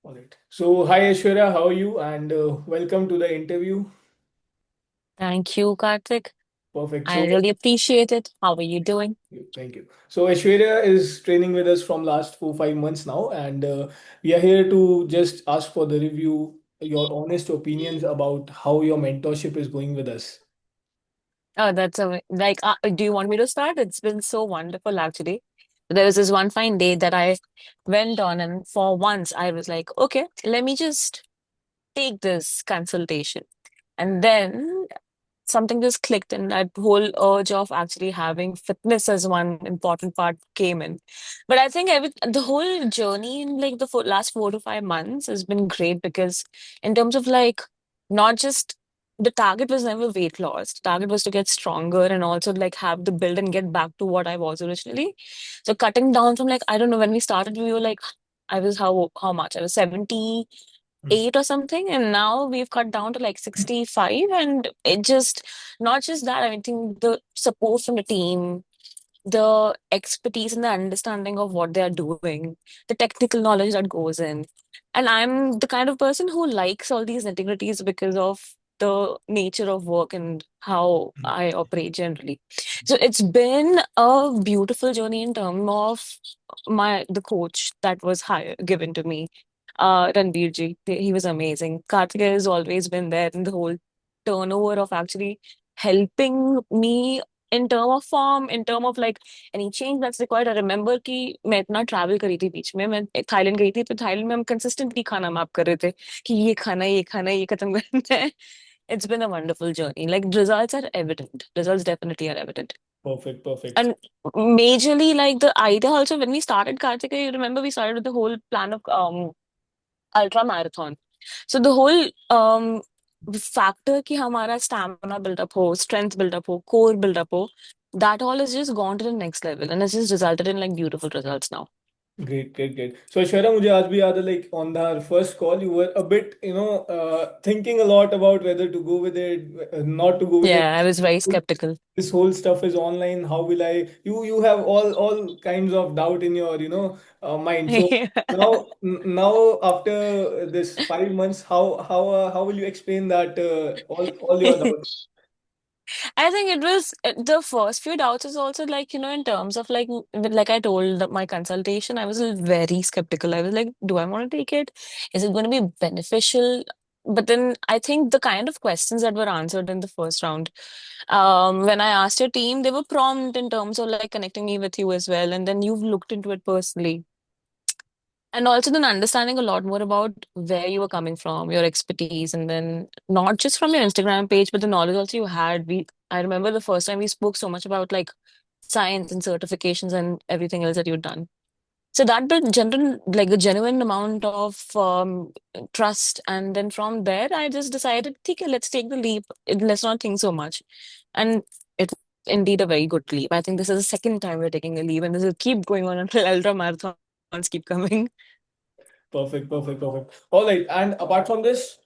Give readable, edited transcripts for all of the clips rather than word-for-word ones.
All right. So, hi Aishwarya, how are you? And welcome to the interview. Thank you, Karthik. Perfect. I So, really appreciate it. How are you doing? thank you. So, Aishwarya is training with us from last 4 5 months now, and we are here to just ask for the review, your honest opinions about how your mentorship is going with us. Oh, that's a like. Do you want me to start? It's been so wonderful, actually. There was this one fine day that I went on, and for once, I was like, okay, let me just take this consultation. And then something just clicked, and that whole urge of actually having fitness as one important part came in. But I think the whole journey in like the last 4 to 5 months has been great because in terms of like not just the target was never weight loss. The target was to get stronger and also like have the build and get back to what I was originally. So cutting down from like I don't know when we started, we were like I was how much? I was 78 or something, and now we've cut down to like 65. And it just not just that, I think the support from the team, the expertise and the understanding of what they are doing, the technical knowledge that goes in. And I'm the kind of person who likes all these nitty-gritties because of the nature of work and how I operate generally. So it's been a beautiful journey in terms of the coach that was given to me, Ranveer ji. He was amazing. Karthik has always been there in the whole turnover of actually helping me in term of form, in term of like any change that's required. I remember कि मैं इतना travel करी थी बीच में, मैं Thailand गई थी, तो थाईलैंड में हम कंसिस्टेंटली खाना मैप कर रहे थे कि ये खाना है, ये खत्म करना है. It's been a wonderful journey. Like results are evident. Results definitely are evident. Perfect, perfect. And majorly like the idea also when we started Karthika, you remember we started with the whole plan of ultra marathon. So the whole factor कि हमारा stamina build up हो, strength build up हो, core build up हो, that all has just gone to the next level and it's just resulted in like beautiful results now. Great, great, great. So, Aishwarya, मुझे आज भी याद है, like on our first call, you were a bit, thinking a lot about whether to go with it, not to go with it. Yeah, I was very skeptical. This whole stuff is online. How will I? You have all kinds of doubt in your mind. So now after this 5 months, how will you explain that all your doubts? I think it was the first few doubts is also like, in terms of like, like I told my consultation, I was very skeptical. I was like, do I want to take it? Is it going to be beneficial? But then I think the kind of questions that were answered in the first round, when I asked your team, they were prompt in terms of like connecting me with you as well. And then you've looked into it personally. And also then understanding a lot more about where you were coming from, your expertise, and then not just from your Instagram page, but the knowledge also you had. I remember the first time we spoke so much about like science and certifications and everything else that you'd done. So that built general, like a genuine amount of trust. And then from there, I just decided, okay, let's take the leap. Let's not think so much. And it was indeed a very good leap. I think this is the second time we're taking a leap, and this will keep going on until ultra marathons keep coming. Perfect, perfect, perfect. All right. And apart from this,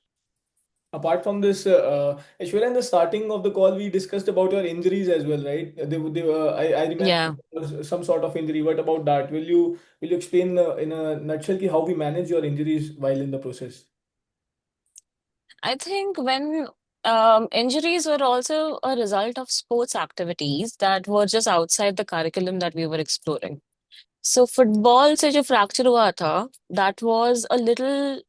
Aishwarya, in the starting of the call, we discussed about your injuries as well, right? I remember Yeah, there was some sort of injury. What about that? Will you explain in a nutshell ki how we manage your injuries while in the process? I think when injuries were also a result of sports activities that were just outside the curriculum that we were exploring. So football से जो fracture हुआ था, that was a little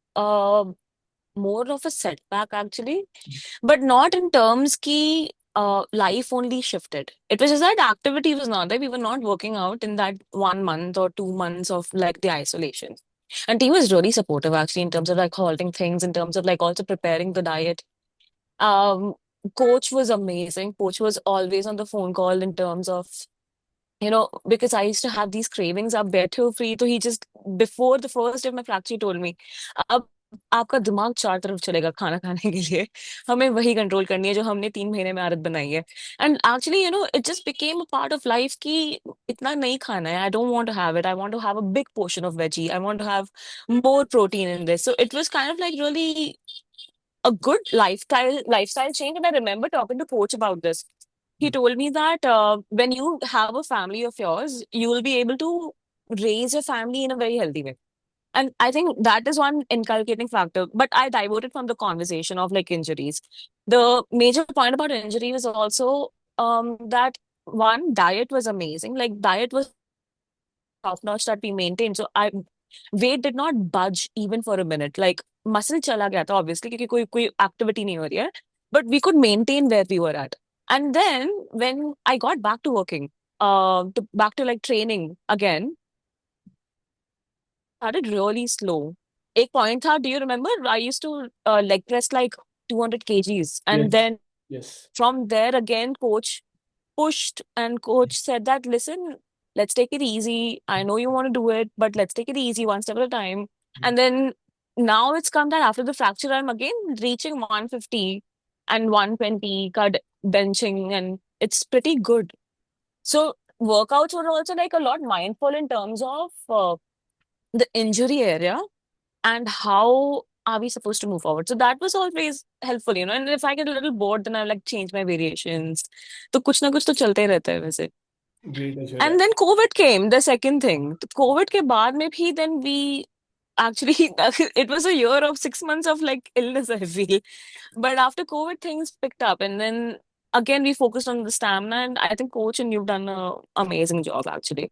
more of a setback actually, but not in terms ki life only shifted. It was just that activity was not there. We were not working out in that 1 month or 2 months of like the isolation. And team was really supportive actually in terms of like halting things, in terms of like also preparing the diet. um, Coach was amazing. Coach was always on the phone call in terms of, because I used to have these cravings, आप बैठे हो free, तो he just, before the first day of my fracture, he told me, अब आपका दिमाग चार तरफ चलेगा खाना खाने के लिए, हमें वही कंट्रोल करनी है जो हमने 3 महीने में आदत बनाई है. And actually it just became a part of life कि इतना नहीं खाना है. I don't want to have it. I want to have a big portion of veggie. I want to have more protein in this. So it was kind of like really a good lifestyle change. And I remember talking to coach about this. He told me that when you have a family of yours, you will be able to raise your family in a very healthy way. And I think that is one inculcating factor. But I diverted from the conversation of like injuries. The major point about injury was also that one, diet was amazing. Like diet was top notch that we maintained. So I weight did not budge even for a minute. Like muscle chala gaya tha obviously क्योंकि कोई activity नहीं हो रही है. But we could maintain where we were at. And then when I got back to working, back to like training again, started really slow. एक point था, do you remember? I used to leg press like 200 kgs. And Yes. then Yes. from there again, coach pushed and coach said that, listen, let's take it easy. I know you want to do it, but let's take it easy one step at a time. And then now it's come that after the fracture, I'm again reaching 150 and 120 card benching, and it's pretty good. So workouts were also like a lot mindful in terms of the injury area and how are we supposed to move forward. So that was always helpful, you know. And if I get a little bored, then I like change my variations. तो कुछ ना कुछ तो चलते ही रहता है वैसे. Great, Aishwarya. And then COVID came, the second thing. तो COVID के बाद में भी then we actually it was a year of 6 months of like illness, I feel. But after COVID, things picked up, and then again we focused on the stamina. And I think coach and you've done an amazing job actually.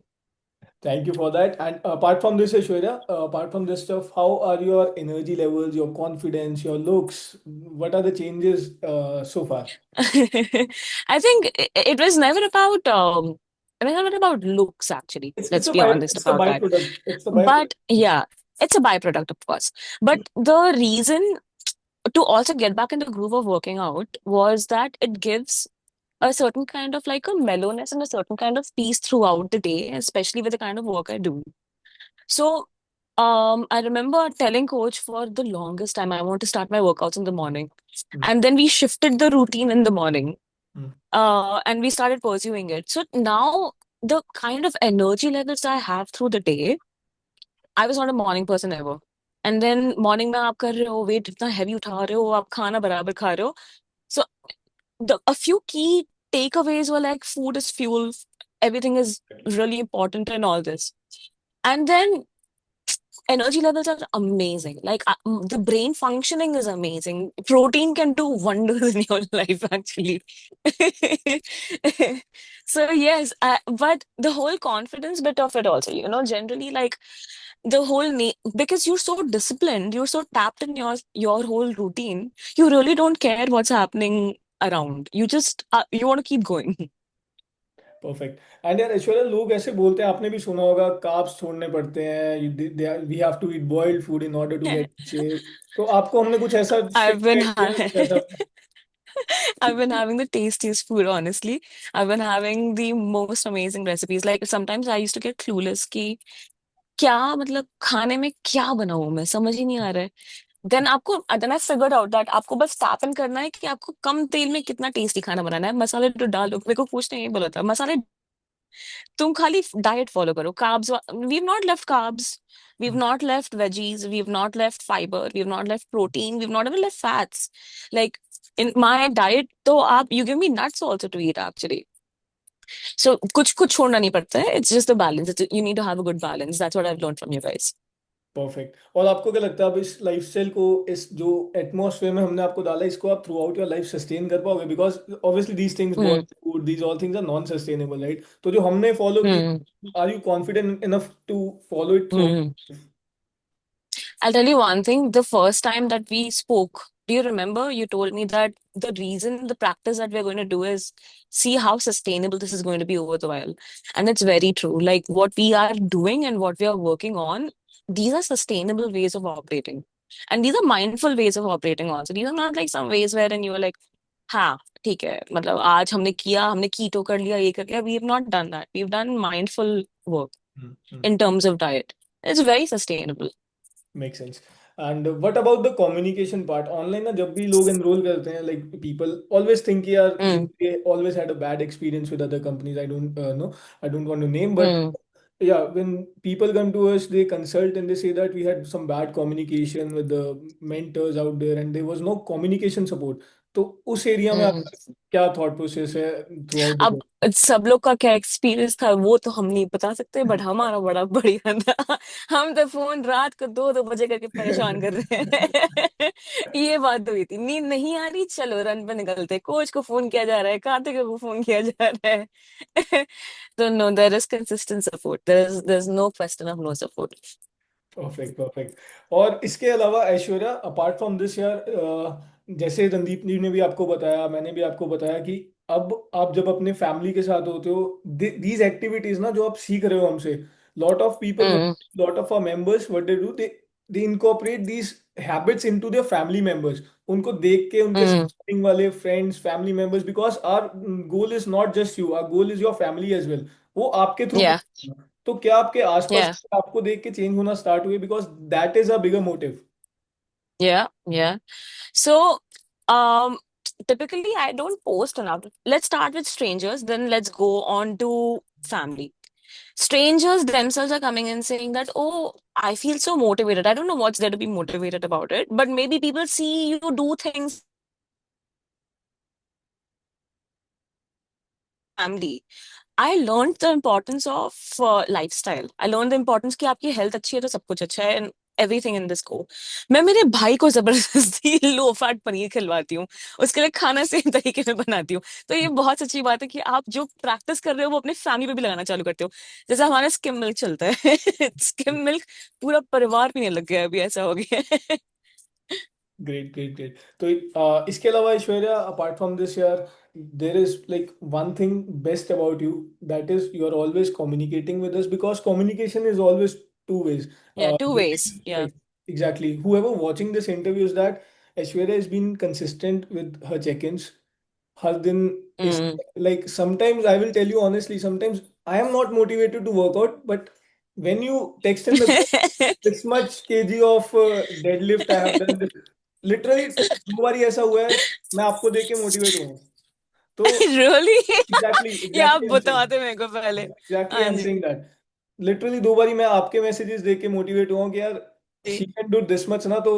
Thank you for that. And apart from this, Aishwarya, apart from this stuff, how are your energy levels, your confidence, your looks? What are the changes so far? I think it was never about it was never about looks actually. It's Let's a be honest it's a about that. byproduct. It's a byproduct. But yeah, it's a byproduct, of course. But the reason to also get back in the groove of working out was that it gives a certain kind of like a mellowness and a certain kind of peace throughout the day, especially with the kind of work I do. So, I remember telling coach for the longest time I want to start my workouts in the morning. Mm, And then we shifted the routine in the morning. mm. And we started pursuing it. So now the kind of energy levels I have through the day, I was not a morning person ever. And then morning में आप कर रहे हो weight इतना heavy उठा रहे हो आप खाना बराबर खा रहे हो. So the a few key takeaways were like food is fuel, everything is really important in all this. And then energy levels are amazing. Like the brain functioning is amazing. Protein can do wonders in your life, actually. So yes, but the whole confidence bit of it also, you know, generally like the whole because you're so disciplined, you're so tapped in your whole routine, you really don't care what's happening around. You just you want to keep going. Perfect and यार ऐश्वर्या लोग ऐसे बोलते हैं आपने भी सुना होगा carbs छोड़ने पड़ते हैं we have to eat boiled food in order to get shape तो आपको हमने कुछ ऐसा I've स्ट्रिक्ट been किया कुछ ऐसा I've been having the tastiest food, honestly. I've been having the most amazing recipes. Like sometimes I used to get clueless कि क्या मतलब खाने में क्या बनाऊं मैं समझ ही नहीं आ रहा है. Then I figured out that आपको बस टैप इन करना है कि आपको कम तेल में कितना टेस्टी खाना बनाना है. मसाले तो डालो. मेरे को कुछ नहीं बोला था. मसाले तुम खाली डाइट फॉलो करो. Carbs, we've not left carbs. We've not left veggies. We've not left fiber. We've not left protein. We've not even left fats. Like in my diet, तो आप you give me nuts also to eat actually. So कुछ कुछ छोड़ना नहीं पड़ता है. It's just the balance. You need to have a good balance. That's what I've learned from you guys. Perfect और आपको क्या लगता है अब इस लाइफस्टाइल को इस जो एटमॉस्फेयर में हमने आपको डाला इसको आप throughout your life sustain कर पाओगे because obviously these things Hmm. Body food these all things are non sustainable right तो जो हमने फॉलो की Hmm. Are you confident enough to follow it through Hmm. I'll tell you one thing. The first time that we spoke, do you remember? You told me that the reason, the practice that we're going to do is see how sustainable this is going to be over the while. And it's very true. Like what we are doing and what we are working on, these are sustainable ways of operating. And these are mindful ways of operating also. These are not like some ways wherein you are like, हाँ ठीक है मतलब आज हमने कीटो कर लिया ये कर लिया. We have not done that. We've done mindful work in terms of diet. It's very sustainable. Make sense and what about the communication part online ना जब भी लोग एनरोल करते हैं लाइक पीपल ऑलवेज थिंक यार Mm, they always had a bad experience with other companies I don't want to name but mm. yeah when people come to us they consult and they say that we had some bad communication with the mentors out there and there was no communication support तो उस area में हम्म। आपका क्या thought process है through out अब the sub लोग का क्या एक्सपीरियंस था वो तो हम नहीं बता सकते, बट हमारा बड़ा बढ़िया था। हम तो फोन रात को 2-2 बजे करके परेशान कर रहे हैं। ये बात हुई थी, नींद नहीं आ रही, चलो रन पे निकलते, कोच को फोन किया जा रहा है, कार्तिक को फोन किया जा रहा है। तो no, there is consistent support, there is no question of no support. Perfect perfect. और इसके अलावा ऐश्वर्या, अपार्ट फ्रॉम दिस यार, जैसे रणदीप जी ने भी आपको बताया, मैंने भी आपको बताया कि अब आप जब अपने फैमिली के साथ होते हो, दीज एक्टिविटीज ना जो आप सीख रहे हो हमसे, lot of people, hmm. Lot of our members, what they do, they incorporate these habits into their family members. उनको देख के उनके हम्म। सराउंडिंग वाले friends, family members, because our goal is not just you, our goal is your family as well. वो आपके through, या तो क्या आपके आसपास या आपको देख के चेंज होना स्टार्ट हुए? Because that is a bigger motive. या So, um, typically I don't post enough. Let's start with strangers, then let's go on to family. Strangers themselves are coming and saying that, oh, I feel so motivated. I don't know what's there to be motivated about it, but maybe people see you do things family. I learned the importance of lifestyle. I learned the importance कि आपकी health अच्छी है तो सब कुछ अच्छा है, and everything in this go. मैं मेरे भाई को जबरदस्ती लो फैट पनीर खिलवाती हूँ, उसके लिए खाना सेम तरीके से बनाती हूँ। तो ये बहुत अच्छी बात है कि आप जो प्रैक्टिस कर रहे हो वो अपने फैमिली पे भी लगाना चालू करते हो। जैसे हमारा स्किम मिल्क चलता है। स्किम मिल्क पूरा परिवार पीने लग गया है, अभी ऐसा हो गया है। Great great great. तो इसके अलावा ऐश्वर्या, अपार्ट फ्रॉम दिस यार, there is like one thing best about you, that is you are always communicating with us, because communication is always two ways. Yeah, two ways. Yeah. Exactly, whoever watching this interview is that Aishwarya has been consistent with her check-ins. हर दिन is Mm. like, sometimes I will tell you honestly, sometimes I am not motivated to work out, but when you text in the group, this much kg of deadlift I have done, literally 2 बार ऐसा हुआ है, मैं आपको देख के motivate हुआ हूँ। तो Really? एग्जैक्टली ये आप एग्जैक्टली आई एम बताते मेरे को पहले। एग्जैक्टली आई हाँ एम जी। सेइंग दैट, लिटरली 2 बार मैं आपके मैसेजेस देख के मोटिवेट हुआ हूँ कि यार जी। She can do this much ना, तो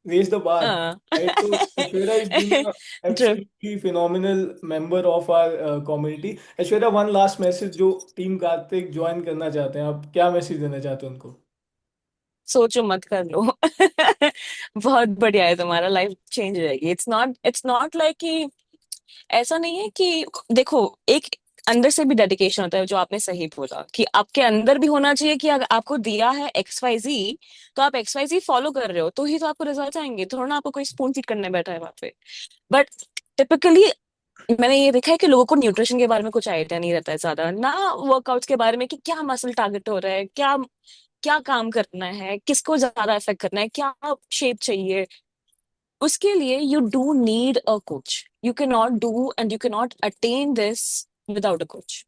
रेज द बार, हाँ। राइट? तो Aishwarya is being a True. absolutely phenomenal member of our community. Aishwarya, one last message, जो टीम कार्तिक ज्वाइन करना चाहते हैं, आप क्या मैसेज देना चाहते हैं उनको? सोचो मत, कर लो। बहुत बढ़िया है, तुम्हारा लाइफ चेंज हो जाएगी। इट्स नॉट लाइक कि ऐसा नहीं है कि देखो, एक अंदर से भी डेडिकेशन होता है, जो आपने सही बोला कि आपके अंदर भी होना चाहिए कि अगर आपको दिया है XYZ, तो आप XYZ फॉलो कर रहे हो तो ही तो आपको रिजल्ट आएंगे, थोड़ा ना आपको कोई स्पून फीड करने बैठा है वहां पे। बट टिपिकली मैंने ये देखा है कि लोगों को न्यूट्रिशन के बारे में कुछ आइडिया नहीं रहता है ज्यादा ना, वर्कआउट्स के बारे में कि क्या मसल टारगेट हो रहा है, क्या क्या काम करना है, किसको ज्यादा इफेक्ट करना है, क्या शेप चाहिए। उसके लिए you do need a coach, you can not do and you can not attain this without a coach.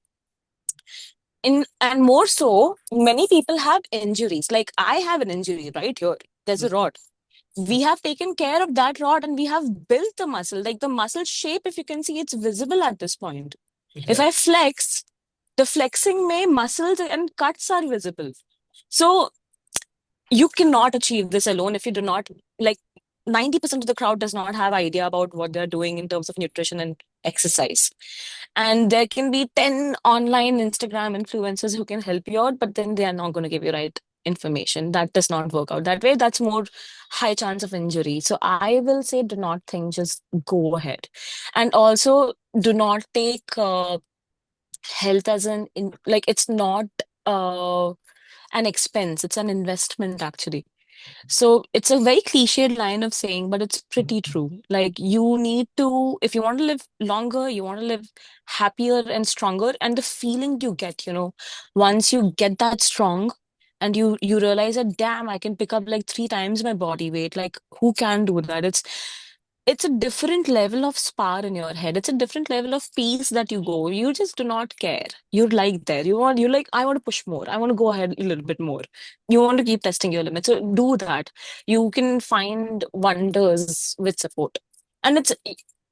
In and more so, many people have injuries. Like I have an injury right here. There's a rod. We have taken care of that rod and we have built the muscle. Like the muscle shape, if you can see, it's visible at this point. If I Exactly. flex, the flexing may muscles and cuts are visible. So you cannot achieve this alone if you do not, like, 90% of the crowd does not have idea about what they're doing in terms of nutrition and exercise. And there can be 10 online Instagram influencers who can help you out, but then they are not going to give you right information. That does not work out that way. That's more high chance of injury. So I will say do not think, just go ahead. And also do not take health as like it's not uh, an expense, it's an investment actually. So it's a very cliched line of saying, but it's pretty true. Like you need to, if you want to live longer, you want to live happier and stronger, and the feeling you get, once you get that strong and you realize that, damn, I can pick up like 3 times my body weight. Like who can do that? It's a different level of spar in your head. It's a different level of peace that you go. You just do not care. You're like there. You're like, I want to push more. I want to go ahead a little bit more. You want to keep testing your limits. So do that. You can find wonders with support. And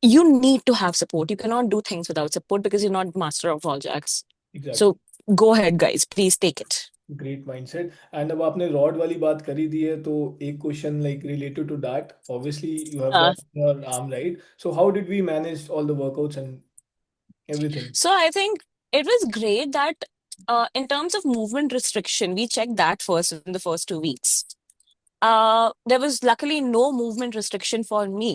you need to have support. You cannot do things without support because you're not master of all jacks. Exactly. So go ahead, guys. Please take it. Great mindset. And अब आपने rod वाली बात करी दी है, तो एक question like related to that, obviously you have Uh, rod your arm, right? So how did we manage all the workouts and everything? so I think it was great that in terms of movement restriction, we checked that first in the first 2 weeks. There was luckily no movement restriction for me.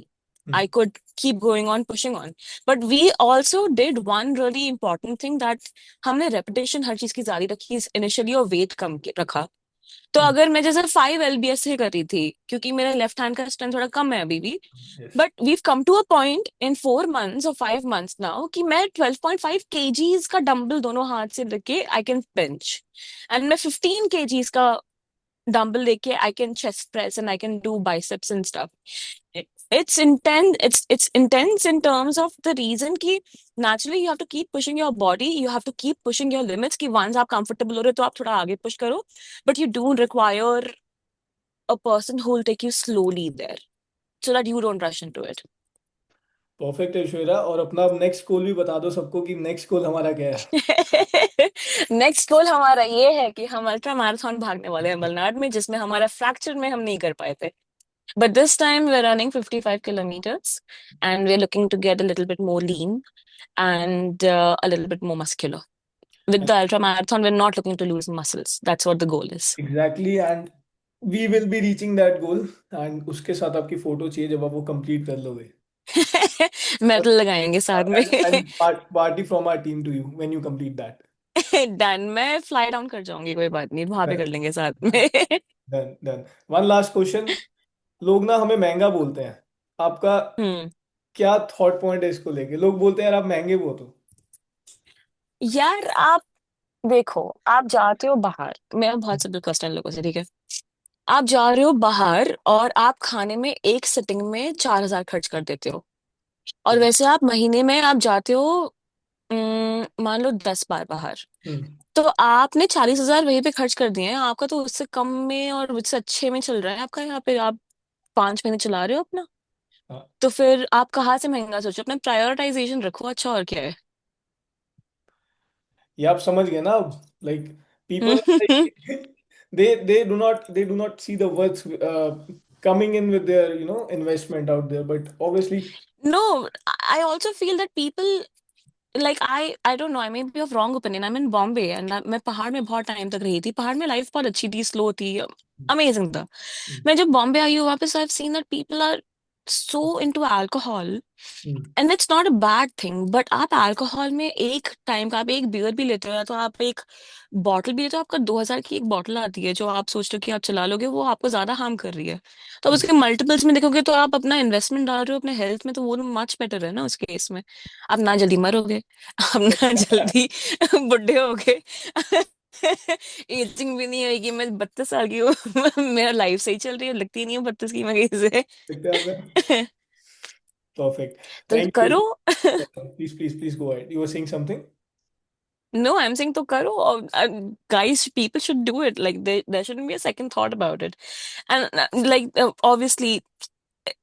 I could keep going on, pushing on. But we also did one really important thing that हमने repetition हर चीज की जारी रखी initially और weight कम रखा. तो अगर मैं जैसे 5 LBS से कर रही थी क्योंकि मेरा लेफ्ट हैंड का स्ट्रेंथ थोड़ा कम है अभी भी. Yes. But we've come to a point in 4 months और 5 मंथ्स नाउ कि मैं 12.5 kgs का डंबल दोनों हाथ से लेके आई कैन बेंच. एंड मैं 15 kgs का डंबल लेके I can chest press and I can do biceps and stuff. It's intense. It's intense in terms of the reason कि naturally you have to keep pushing your body. You have to keep pushing your limits. कि once आप comfortable हो रहे हो तो आप थोड़ा आगे push करो. But you do require a person who will take you slowly there so that you don't rush into it. Perfect Aishwarya, और अपना नेक्स्ट गोल भी बता दो सबको कि नेक्स्ट गोल हमारा क्या है। नेक्स्ट गोल हमारा ये है कि हम अल्ट्रा मैराथन भागने वाले हैं मलनाड में जिसमें हमारा फ्रैक्चर में हम नहीं कर पाए थे. But this time we're running 55 kilometers and we're looking to get a little bit more lean and a little bit more muscular. With the ultra marathon, we're not looking to lose muscles. That's what the goal is. Exactly, and we will be reaching that goal. And उसके साथ आपकी photo चाहिए जब आप वो complete कर लोगे। Medal लगाएंगे साथ में. And party from our team to you when you complete that. Done. मैं फ्लाई डाउन कर जाऊंगी, कोई बात नहीं, वहां पे कर लेंगे साथ में. Done done. One last question. लोग ना हमें महंगा बोलते हैं, आपका हम्म. क्या थॉट पॉइंट है इसको लेके? लोग बोलते हैं यार आप महंगे बहुत हो। यार आप देखो, आप जाते हो बाहर, मैं बहुत सिंपल क्वेश्चन लोगों से, ठीक है? आप जा रहे हो बाहर और आप खाने में एक सिटिंग में 4,000 खर्च कर देते हो. और हम्म। वैसे आप महीने में आप जाते हो मान लो 10 बार बाहर. हम्म। तो आपने 40,000 वहीं पे खर्च कर दिए हैं. आपका तो उससे कम में और उससे अच्छे में चल रहा है आपका, यहाँ पे आप 5 महीने चला रहे हो अपना. हाँ, तो फिर आप कहाँ से महंगा सोचो? अपना प्रायोरिटाइजेशन रखो. अच्छा और क्या है? ये आप समझ गए ना अब? Like people they do not see the worth coming in with their investment out there, but obviously No, I also feel that people like I don't know, I may be of wrong opinion. I'm in Bombay and मैं पहाड़ में बहुत time तक रही थी. पहाड़ में life बहुत अच्छी थी, स्लो थी, अमेजिंग था. हम्म, मैं जब बॉम्बे आई हूँ वापस, I've seen that people are so into alcohol hmm, and it's not a bad thing. But आप अल्कोहल में एक टाइम का आप एक बियर भी लेते हो या तो आप एक बॉटल भी लेते हो, आपका 2,000 की एक बॉटल आती है जो आप सोचते हो कि आप चला लोगे, वो आपको ज्यादा हार्म कर रही है. तो अब हम्म। उसके मल्टीपल्स में देखोगे तो आप अपना इन्वेस्टमेंट डाल रहे हो अपने हेल्थ में, तो वो मच बेटर है ना उस केस में. आप ना जल्दी मरोगे, आप ना जल्दी बुढ़े होगे. एजिंग भी नहीं होगी. मैं 32 साल की हूँ. मेरा लाइफ सही चल रही है, लगती नहीं है 32 की मैं कहीं देखते हैं सर। से. Perfect, तो thank you। करो. Please go ahead, you were saying something। No, I'm saying to karo. Or, guys, people should do it. Like there shouldn't be a second thought about it. And like obviously,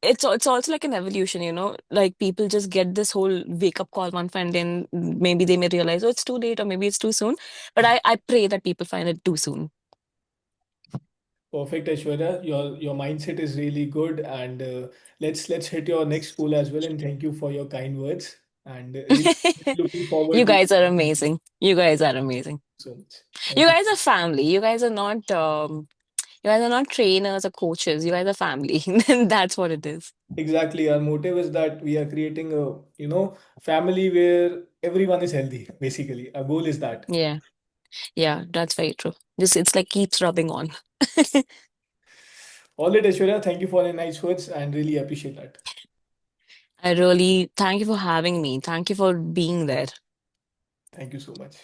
it's also like an evolution, you know. Like people just get this whole wake up call one fine day, and maybe they may realize, oh, it's too late, or maybe it's too soon. But I pray that people find it too soon. Perfect, Aishwarya. Your mindset is really good, and let's hit your next goal as well. And thank you for your kind words. And really looking You forward to guys are amazing. You guys are amazing. so much. You Thank you. guys are family. You guys are not. You guys are not trainers or coaches. You guys are family. That's what it is. Exactly. Our motive is that we are creating a family where everyone is healthy. Basically, our goal is that. Yeah. Yeah, that's very true. Just it's like keeps rubbing on. All right, Aishwarya. Thank you for the nice words, and really appreciate that. I really thank you for having me. Thank you for being there. Thank you so much.